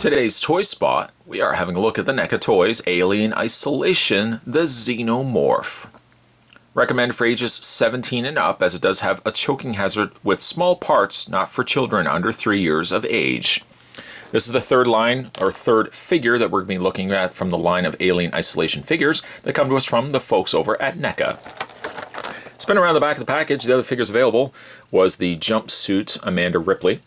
today's Toy Spot, we are having a look at the NECA Toys Alien Isolation, the Xenomorph. Recommended for ages 17 and up, as it does have a choking hazard with small parts not for children under 3 years of age. This is the third figure that we're going to be looking at from the line of Alien Isolation figures that come to us from the folks over at NECA. Spin around the back of the package, the other figures available was the jumpsuit Amanda Ripley.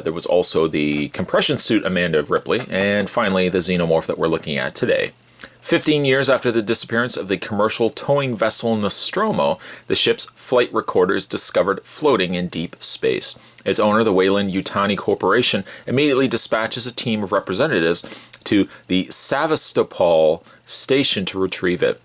There was also the compression suit Amanda Ripley, and finally the Xenomorph that we're looking at today. 15 years after the disappearance of the commercial towing vessel Nostromo, the ship's flight recorder is discovered floating in deep space. Its owner, the Weyland-Yutani Corporation, immediately dispatches a team of representatives to the Sevastopol station to retrieve it.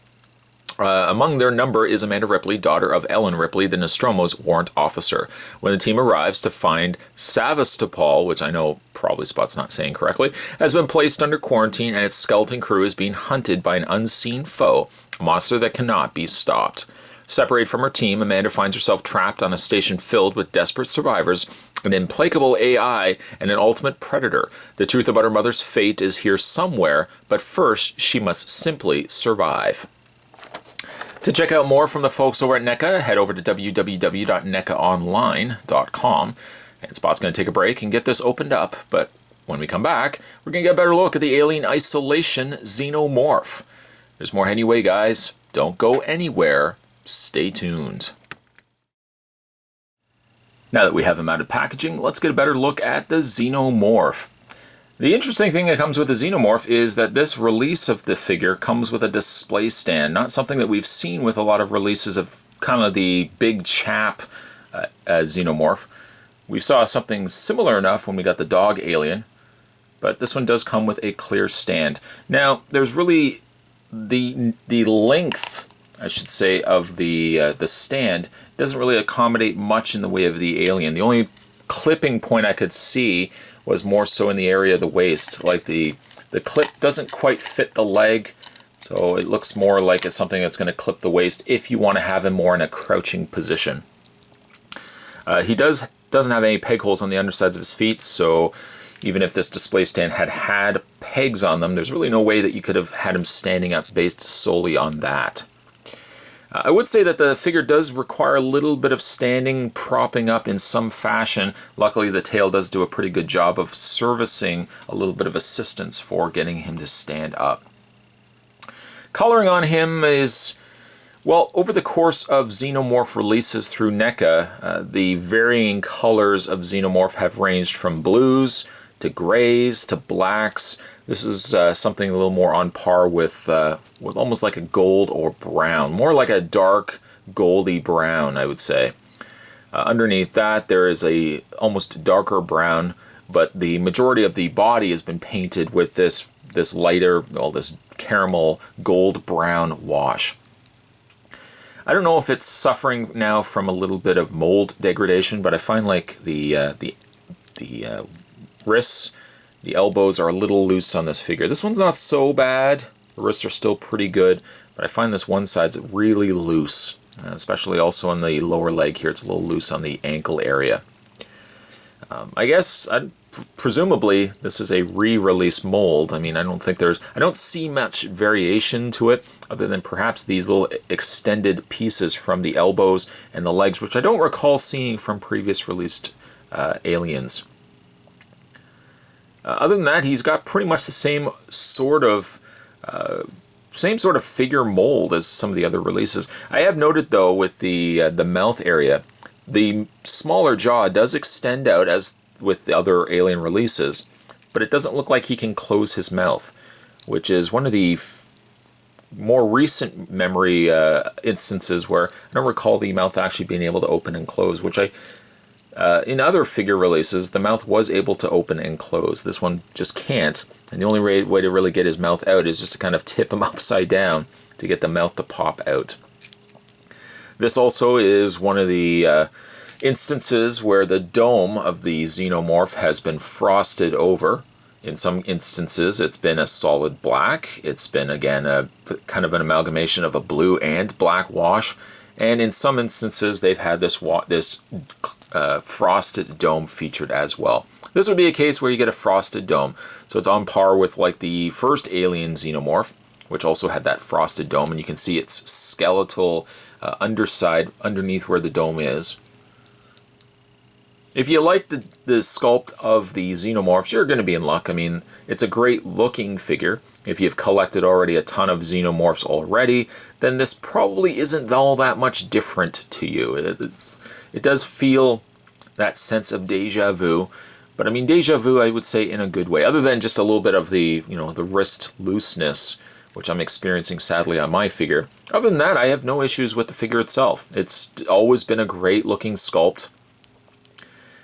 Among their number is Amanda Ripley, daughter of Ellen Ripley, the Nostromo's warrant officer. When the team arrives to find Sevastopol, which I know probably Spot's not saying correctly, has been placed under quarantine and its skeleton crew is being hunted by an unseen foe, a monster that cannot be stopped. Separated from her team, Amanda finds herself trapped on a station filled with desperate survivors, an implacable AI, and an ultimate predator. The truth about her mother's fate is here somewhere, but first she must simply survive. To check out more from the folks over at NECA, head over to www.necaonline.com. And Spot's going to take a break and get this opened up, but when we come back, we're going to get a better look at the Alien Isolation Xenomorph. There's more anyway, guys. Don't go anywhere. Stay tuned. Now that we have him out of packaging, let's get a better look at the Xenomorph. The interesting thing that comes with the Xenomorph is that this release of the figure comes with a display stand, not something that we've seen with a lot of releases of kind of the big chap Xenomorph. We saw something similar enough when we got the dog alien, but this one does come with a clear stand. Now, there's really the length, I should say, of the stand doesn't really accommodate much in the way of the alien. The only clipping point I could see was more so in the area of the waist. Like the clip doesn't quite fit the leg, so it looks more like it's something that's going to clip the waist if you want to have him more in a crouching position. He doesn't have any peg holes on the undersides of his feet, so even if this display stand had pegs on them, there's really no way that you could have had him standing up based solely on that. I would say that the figure does require a little bit of standing, propping up in some fashion. Luckily, the tail does do a pretty good job of servicing a little bit of assistance for getting him to stand up. Coloring on him is, well, over the course of Xenomorph releases through NECA, the varying colors of Xenomorph have ranged from blues to grays to blacks. This is something a little more on par with almost like a gold or brown, more like a dark goldy brown, I would say. Underneath that, there is a almost darker brown, but the majority of the body has been painted with this lighter, well, this caramel gold brown wash. I don't know if it's suffering now from a little bit of mold degradation, but I find like the wrists, the elbows are a little loose on this figure. This one's not so bad. The wrists are still pretty good, but I find this one side's really loose, especially also on the lower leg here. It's a little loose on the ankle area. I guess, presumably, this is a re-release mold. I mean, I don't see much variation to it, other than perhaps these little extended pieces from the elbows and the legs, which I don't recall seeing from previous released aliens. Other than that, he's got pretty much the same sort of figure mold as some of the other releases. I have noted though with the mouth area, the smaller jaw does extend out as with the other Alien releases, but it doesn't look like he can close his mouth, which is one of the more recent memory instances where I don't recall the mouth actually being able to open and close, which in other figure releases, the mouth was able to open and close. This one just can't, and the only way to really get his mouth out is just to kind of tip him upside down to get the mouth to pop out. This also is one of the instances where the dome of the Xenomorph has been frosted over. In some instances, it's been a solid black. It's been, again, a kind of an amalgamation of a blue and black wash. And in some instances, they've had this frosted dome featured as well. This would be a case where you get a frosted dome. So it's on par with like the first Alien Xenomorph, which also had that frosted dome, and you can see its skeletal underside underneath where the dome is. If you like the sculpt of the Xenomorphs, you're going to be in luck. I mean, it's a great looking figure. If you've collected already a ton of Xenomorphs already, then this probably isn't all that much different to you. It does feel that sense of deja vu, but I mean deja vu I would say in a good way, other than just a little bit of the, you know, the wrist looseness, which I'm experiencing sadly on my figure. Other than that, I have no issues with the figure itself. It's always been a great looking sculpt.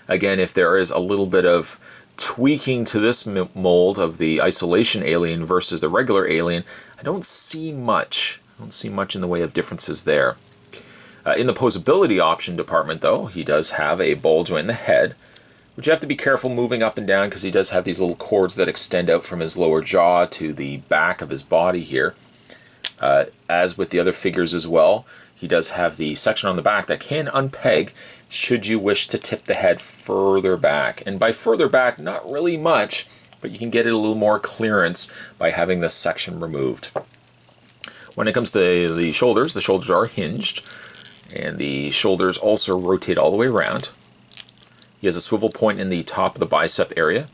Again, if there is a little bit of tweaking to this mold of the isolation alien versus the regular alien, I don't see much. I don't see much in the way of differences there. In the posability option department, though, he does have a ball joint in the head, which you have to be careful moving up and down because he does have these little cords that extend out from his lower jaw to the back of his body here. As with the other figures as well, he does have the section on the back that can unpeg should you wish to tip the head further back. And by further back, not really much, but you can get it a little more clearance by having this section removed. When it comes to the shoulders are hinged, and the shoulders also rotate all the way around. He has a swivel point in the top of the bicep area,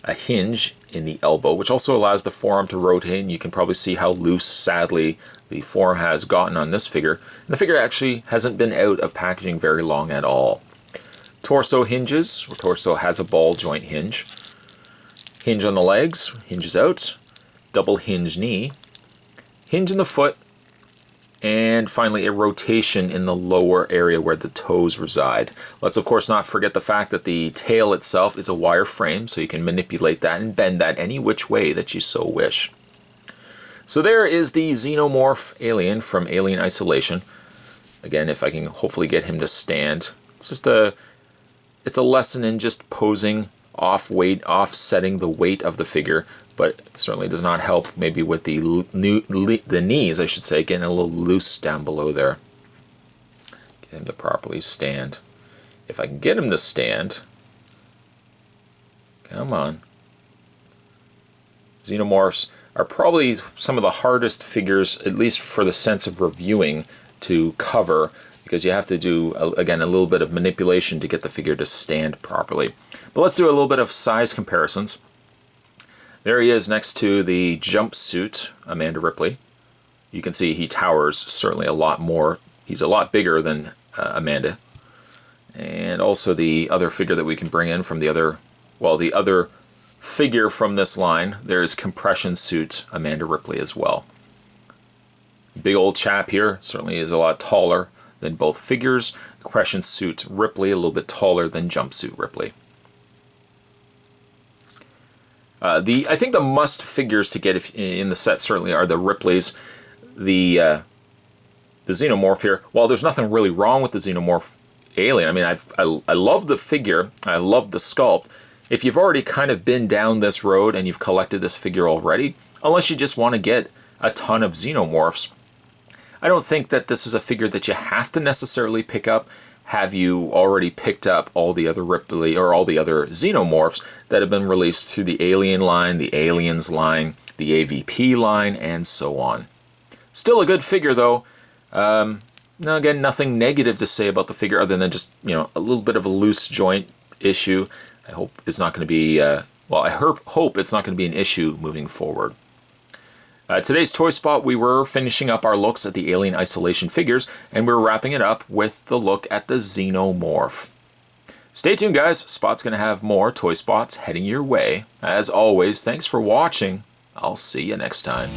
a hinge in the elbow, which also allows the forearm to rotate, and you can probably see how loose, sadly, the forearm has gotten on this figure. And the figure actually hasn't been out of packaging very long at all. Torso hinges, or torso has a ball joint hinge. Hinge on the legs, hinges out. Double hinge knee. Hinge in the foot. And finally, a rotation in the lower area where the toes reside. Let's of course not forget the fact that the tail itself is a wire frame, so you can manipulate that and bend that any which way that you so wish. So there is the Xenomorph alien from Alien Isolation. Again, if I can hopefully get him to stand. It's a lesson in just posing offsetting the weight of the figure, but it certainly does not help maybe with the knees, I should say, getting a little loose down below there. Get him to properly stand. If I can get him to stand, come on. Xenomorphs are probably some of the hardest figures, at least for the sense of reviewing, to cover, because you have to do, again, a little bit of manipulation to get the figure to stand properly. But let's do a little bit of size comparisons. There he is next to the jumpsuit, Amanda Ripley. You can see he towers certainly a lot more. He's a lot bigger than Amanda. And also the other figure that we can bring in from the other figure from this line, there's compression suit Amanda Ripley as well. Big old chap here, certainly is a lot taller than both figures. Compression suit Ripley, a little bit taller than jumpsuit Ripley. I think the must figures to get in the set certainly are the Ripleys, the Xenomorph here. While there's nothing really wrong with the Xenomorph alien, I mean, I love the figure, I love the sculpt. If you've already kind of been down this road and you've collected this figure already, unless you just want to get a ton of Xenomorphs, I don't think that this is a figure that you have to necessarily pick up. Have you already picked up all the other Ripley or all the other Xenomorphs that have been released through the Alien line, the Aliens line, the AVP line, and so on. Still a good figure though. Now again, nothing negative to say about the figure other than just, you know, a little bit of a loose joint issue. I hope it's not going to be, I hope it's not going to be an issue moving forward. Today's Toy Spot, we were finishing up our looks at the Alien Isolation figures, and we're wrapping it up with the look at the Xenomorph. Stay tuned, guys. Spot's going to have more Toy Spots heading your way. As always, thanks for watching. I'll see you next time.